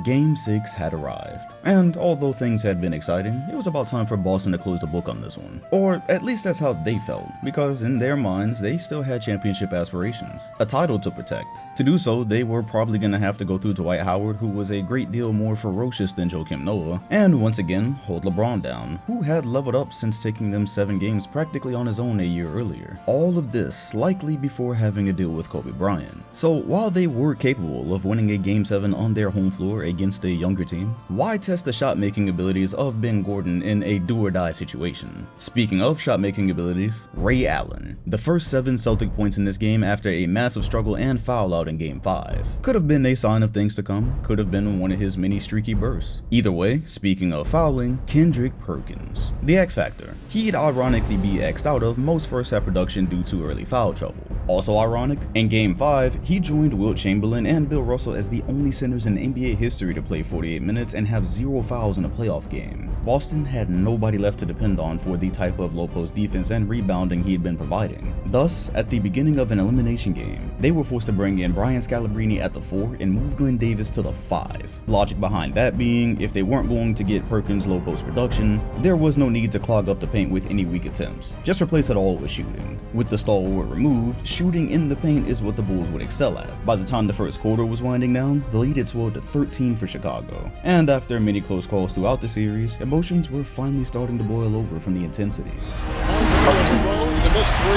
Game 6 had arrived, and although things had been exciting, it was about time for Boston to close the book on this one. Or at least that's how they felt, because in their minds, they still had championship aspirations, a title to protect. To do so, they were probably going to have to go through Dwight Howard, who was a great deal more ferocious than Joakim Noah, and once again, hold LeBron down, who had leveled up since taking them 7 games practically on his own a year earlier. All of this likely before having to deal with Kobe Bryant. So while they were capable of winning a Game 7 on their home floor against a younger team, why test the shot-making abilities of Ben Gordon in a do-or-die situation? Speaking of shot-making abilities, Ray Allen. The first 7 Celtic points in this game after a massive struggle and foul out in Game 5. Could have been a sign of things to come, could have been one of his many streaky bursts. Either way, speaking of fouling, Kendrick Perkins. The X Factor. He'd ironically be X'd out of most first half production due to early foul trouble. Also ironic, in Game 5, he joined Wilt Chamberlain and Bill Russell as the only centers in NBA history to play 48 minutes and have 0 fouls in a playoff game. Boston had nobody left to depend on for the type of low post defense and rebounding he had been providing. Thus, at the beginning of an elimination game, they were forced to bring in Brian Scalabrine at the 4 and move Glenn Davis to the 5. Logic behind that being, if they weren't going to get Perkins' low post production, there was no need to clog up the paint with any weak attempts. Just replace it all with shooting. With the stalwart removed, shooting in the paint is what the Bulls would excel at. By the time the first quarter was winding down, the lead had swelled to 13 for Chicago. And after many close calls throughout the series, emotions were finally starting to boil over from the intensity. Rose, the missed 3,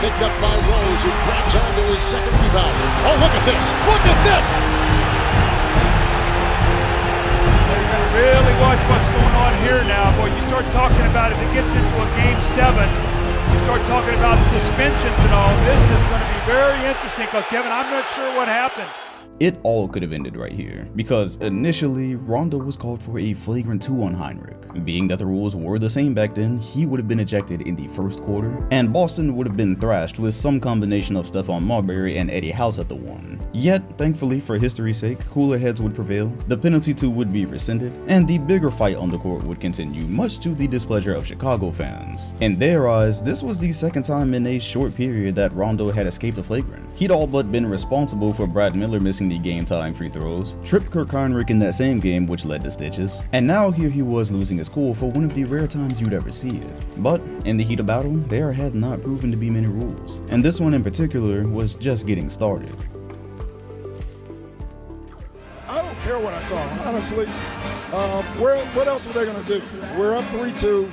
picked up by Rose, who grabs onto his second rebound. Oh, look at this! Look at this! You're going to really watch what's going on here now. Boy, you start talking about if it gets into a Game 7, you start talking about suspensions and all. This is going to be very interesting because, Kevin, I'm not sure what happened. It all could have ended right here, because initially, Rondo was called for a flagrant 2 on Heinrich. Being that the rules were the same back then, he would have been ejected in the first quarter, and Boston would have been thrashed with some combination of Stephon Marbury and Eddie House at the 1. Yet, thankfully for history's sake, cooler heads would prevail, the penalty 2 would be rescinded, and the bigger fight on the court would continue, much to the displeasure of Chicago fans. In their eyes, this was the second time in a short period that Rondo had escaped a flagrant. He'd all but been responsible for Brad Miller missing the game-tying free throws, tripped Kirk Heinrich in that same game which led to stitches, and now here he was losing his cool for one of the rare times you'd ever see it. But in the heat of battle, there had not proven to be many rules, and this one in particular was just getting started. I don't care what I saw, honestly. What else were they going to do? We're up 3-2.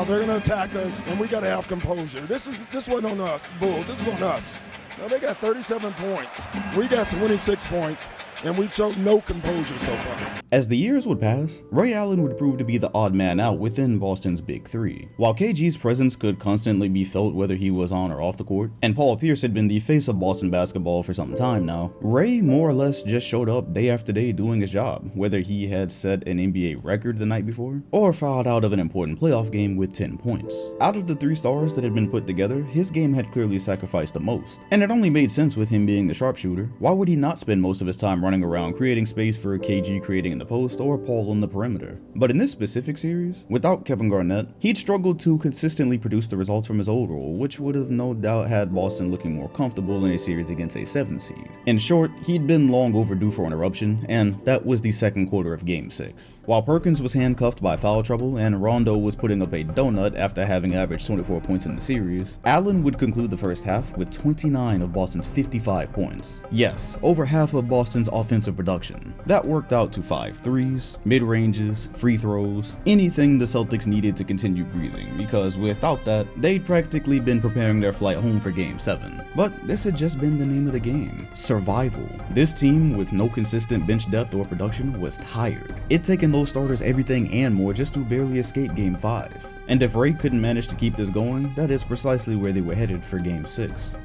They're going to attack us, and we got to have composure. This wasn't on us, Bulls. This was on us. Now, they got 37 points. We got 26 points, and we've showed no composure so far. As the years would pass, Ray Allen would prove to be the odd man out within Boston's Big Three. While KG's presence could constantly be felt whether he was on or off the court, and Paul Pierce had been the face of Boston basketball for some time now, Ray more or less just showed up day after day doing his job, whether he had set an NBA record the night before, or fouled out of an important playoff game with 10 points. Out of the 3 stars that had been put together, his game had clearly sacrificed the most, and it only made sense with him being the sharpshooter. Why would he not spend most of his time running around creating space for KG creating in the post or Paul on the perimeter? But in this specific series, without Kevin Garnett, he'd struggled to consistently produce the results from his old role, which would have no doubt had Boston looking more comfortable in a series against a 7 seed. In short, he'd been long overdue for an eruption, and that was the second quarter of Game 6. While Perkins was handcuffed by foul trouble and Rondo was putting up a donut after having averaged 24 points in the series, Allen would conclude the first half with 29 of Boston's 55 points. Yes, over half of Boston's offensive production. That worked out to 5 threes, mid-ranges, free throws, anything the Celtics needed to continue breathing, because without that, they'd practically been preparing their flight home for Game 7. But this had just been the name of the game. Survival. This team, with no consistent bench depth or production, was tired. It'd taken those starters everything and more just to barely escape Game 5. And if Ray couldn't manage to keep this going, that is precisely where they were headed for Game 6.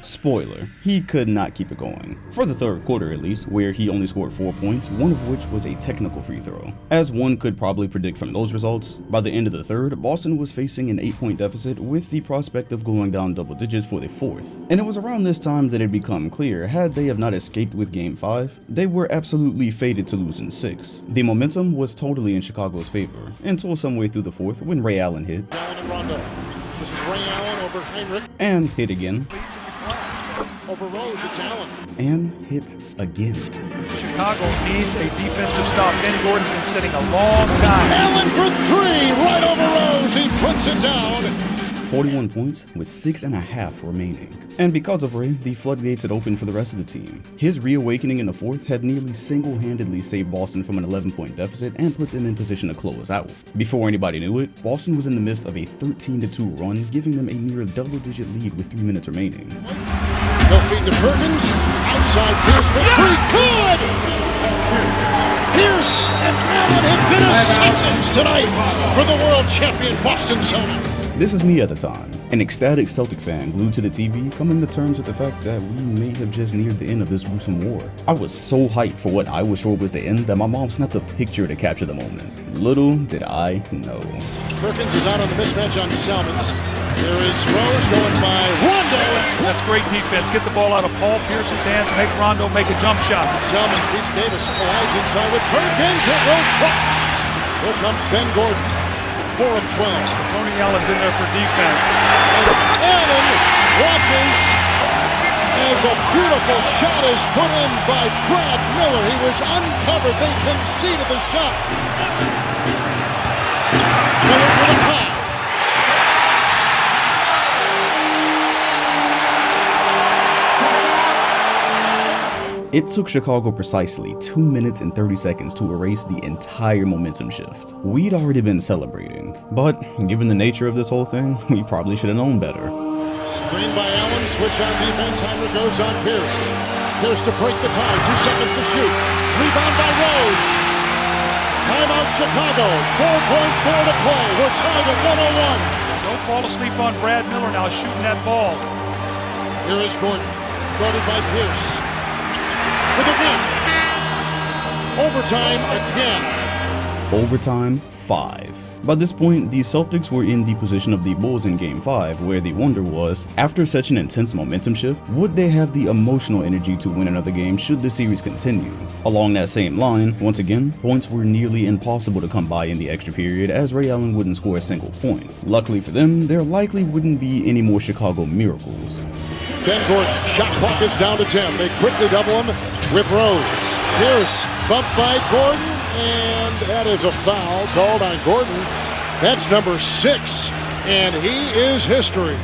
Spoiler, he could not keep it going. For the third quarter at least, where he only scored 4 points, one of which was a technical free throw. As one could probably predict from those results, by the end of the third, Boston was facing an 8-point deficit with the prospect of going down double digits for the fourth. And it was around this time that it had become clear, had they have not escaped with Game 5, they were absolutely fated to lose in 6. The momentum was totally in Chicago's favor, until some way through the fourth when Ray Allen hit. Allen and Rondo. This is Ray Allen over Heinrich. And hit again. Over Rose, it's Allen. And hit again. Chicago needs a defensive stop. Ben Gordon's been sitting a long time. Allen for three, right over Rose. He puts it down. 41 points with 6.5 remaining. And because of Ray, the floodgates had opened for the rest of the team. His reawakening in the fourth had nearly single-handedly saved Boston from an 11-point deficit and put them in position to close out. Before anybody knew it, Boston was in the midst of a 13-2 run, giving them a near double-digit lead with 3 minutes remaining. They'll feed to Perkins. Outside Pierce for three. Good! Pierce and Allen have been assassins tonight for the world champion Boston Celtics. This is me at the time, an ecstatic Celtic fan glued to the TV, coming to terms with the fact that we may have just neared the end of this gruesome war. I was so hyped for what I was sure was the end that my mom snapped a picture to capture the moment. Little did I know. Perkins is out on the mismatch on Salmons. There is Rose going by Rondo. That's great defense. Get the ball out of Paul Pierce's hands, make Rondo make a jump shot. Salmons beats Davis. Collides inside with Perkins. It will flop. Here comes Ben Gordon. 4 of 12. Tony Allen's in there for defense. And Allen watches as a beautiful shot is put in by Brad Miller. He was uncovered. They conceded the shot. Miller for the tie. It took Chicago precisely 2 minutes and 30 seconds to erase the entire momentum shift. We'd already been celebrating, but given the nature of this whole thing, we probably should have known better. Screen by Allen, switch on defense, Heinrich goes on Pierce. Pierce to break the tie, 2 seconds to shoot. Rebound by Rose. Timeout Chicago, 4.4 to play. We're tied at 101. Don't fall asleep on Brad Miller now shooting that ball. Here is Gordon, guarded by Pierce. For the win. Overtime again. Overtime 5. By this point, the Celtics were in the position of the Bulls in Game 5, where the wonder was, after such an intense momentum shift, would they have the emotional energy to win another game should the series continue? Along that same line, once again, points were nearly impossible to come by in the extra period as Ray Allen wouldn't score a single point. Luckily for them, there likely wouldn't be any more Chicago miracles. Ben Gordon, shot clock is down to 10. They quickly double him with Rose. Pierce bumped by Gordon, and that is a foul called on Gordon. That's number 6, and he is history.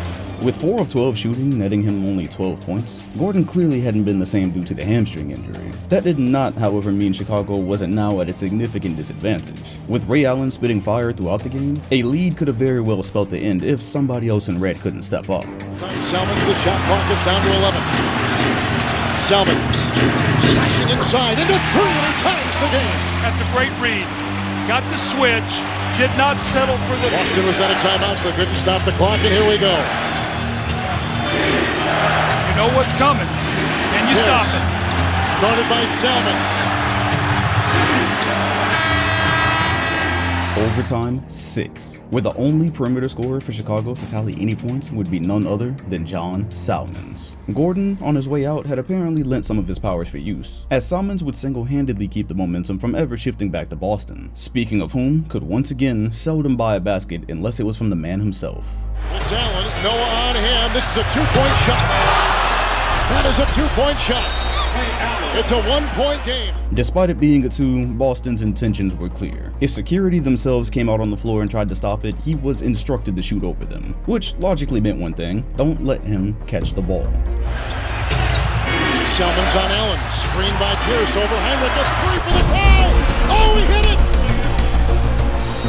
With 4 of 12 shooting, netting him only 12 points, Gordon clearly hadn't been the same due to the hamstring injury. That did not, however, mean Chicago wasn't now at a significant disadvantage. With Ray Allen spitting fire throughout the game, a lead could have very well spelled the end if somebody else in red couldn't step up. Salmons, the shot clock is down to 11. Salmons slashing inside into 3 and he ties the game. That's a great read. Got the switch, did not settle for the... Boston was out of timeout, so they couldn't stop the clock, and here we go. You know what's coming. Can you stop it? Guarded by Salmons. Overtime 6, where the only perimeter scorer for Chicago to tally any points would be none other than John Salmons. Gordon, on his way out, had apparently lent some of his powers for use, as Salmons would single-handedly keep the momentum from ever shifting back to Boston. Speaking of whom, could once again seldom buy a basket unless it was from the man himself. It's Allen, Noah on him. This is a 2-point shot. That is a 2-point shot. It's a 1-point game. Despite it being a 2, Boston's intentions were clear. If security themselves came out on the floor and tried to stop it, he was instructed to shoot over them, which logically meant one thing: don't let him catch the ball. Salmons on Allen, screened by Pierce over Heinrich, gets 3 for the tie. Oh, he hit it!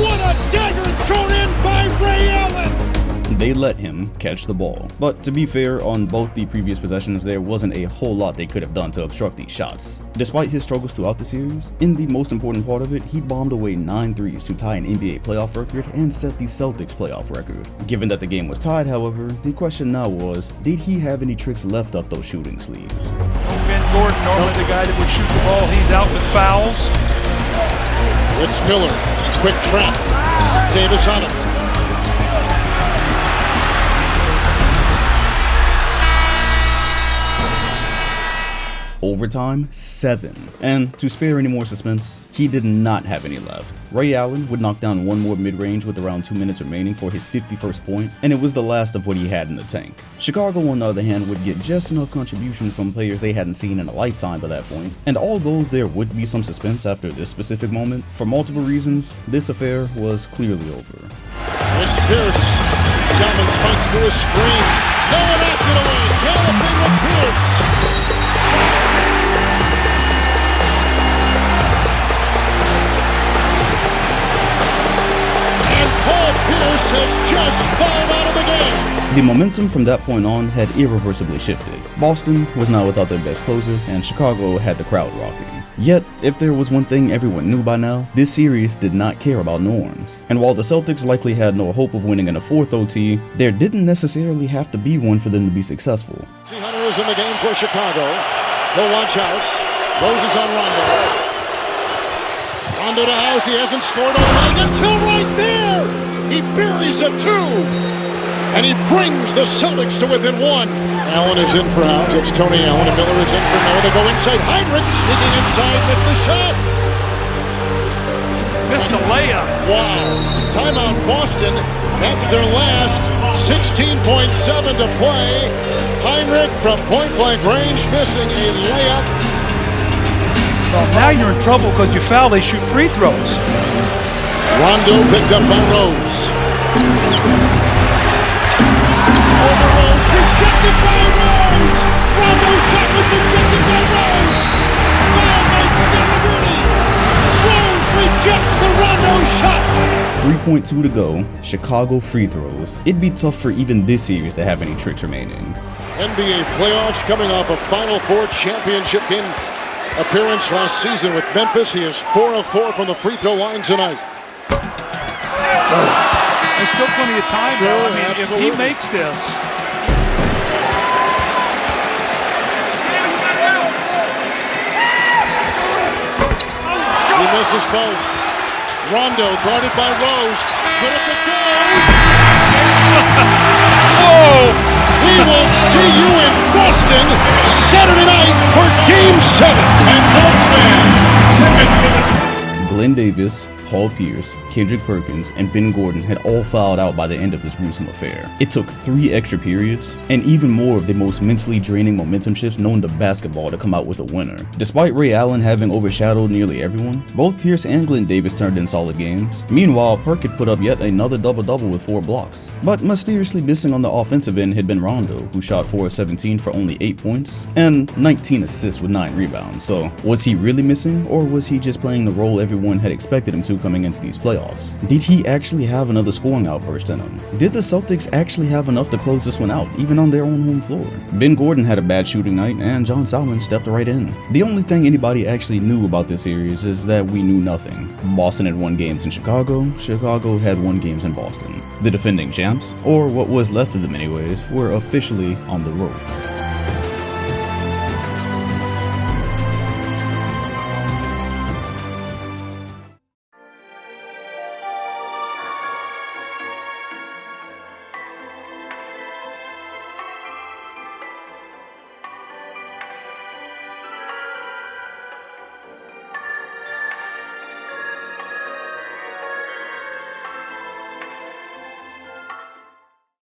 What a dagger thrown in by Ray Allen! They let him catch the ball. But to be fair, on both the previous possessions, there wasn't a whole lot they could have done to obstruct these shots. Despite his struggles throughout the series, in the most important part of it, he bombed away 9 threes to tie an NBA playoff record and set the Celtics playoff record. Given that the game was tied, however, the question now was, did he have any tricks left up those shooting sleeves? Ben Gordon, normally the guy that would shoot the ball, he's out with fouls. It's Miller, quick trap. Davis on him. Overtime, 7. And to spare any more suspense, he did not have any left. Ray Allen would knock down one more mid-range with around 2 minutes remaining for his 51st point, and it was the last of what he had in the tank. Chicago, on the other hand, would get just enough contribution from players they hadn't seen in a lifetime by that point, and although there would be some suspense after this specific moment, for multiple reasons, this affair was clearly over. It's Pierce. Salmons fights through a screen. No one acted away. Galloping with Pierce. And Paul Pierce has just fouled out of the game. The momentum from that point on had irreversibly shifted. Boston was now without their best closer, and Chicago had the crowd rocking. Yet, if there was one thing everyone knew by now, this series did not care about norms. And while the Celtics likely had no hope of winning in a fourth OT, there didn't necessarily have to be one for them to be successful. Hunter is in the game for Chicago. He'll watch House. Rose is on Rondo. Rondo to House. He hasn't scored all night until right there. He buries a 2. And he brings the Celtics to within 1. Allen is in for House. It's Tony Allen. And Miller is in for Noah. They go inside. Heinrich sneaking inside. Missed the shot. Missed a layup. Wow. Timeout Boston. That's their last. 16.7 to play. Heinrich from point-blank range missing a layup. Well, now you're in trouble because you foul, they shoot free throws. Rondo picked up by Rose. Over Rose, rejected by Rose! Rondo's shot was rejected by Rose! Fouled by Scaramucci! Rose rejects the Rondo shot! 3.2 to go, Chicago free throws. It'd be tough for even this series to have any tricks remaining. NBA playoffs coming off a Final Four championship game appearance last season with Memphis. He is 4 of 4 from the free throw line tonight. There's still plenty of time, though. I mean, if he makes this. He misses both. Rondo guarded by Rose. Put up the goal. Whoa! We will see you in Boston Saturday night for Game 7. Glenn Davis, Paul Pierce, Kendrick Perkins, and Ben Gordon had all fouled out by the end of this gruesome affair. It took 3 extra periods, and even more of the most mentally draining momentum shifts known to basketball to come out with a winner. Despite Ray Allen having overshadowed nearly everyone, both Pierce and Glenn Davis turned in solid games. Meanwhile, Perkins put up yet another double-double with 4 blocks. But mysteriously missing on the offensive end had been Rondo, who shot 4 of 17 for only 8 points, and 19 assists with 9 rebounds. So, was he really missing, or was he just playing the role everyone had expected him to coming into these playoffs? Did he actually have another scoring outburst in him? Did the Celtics actually have enough to close this one out, even on their own home floor? Ben Gordon had a bad shooting night, and John Salmon stepped right in. The only thing anybody actually knew about this series is that we knew nothing. Boston had won games in Chicago, Chicago had won games in Boston. The defending champs, or what was left of them anyways, were officially on the ropes.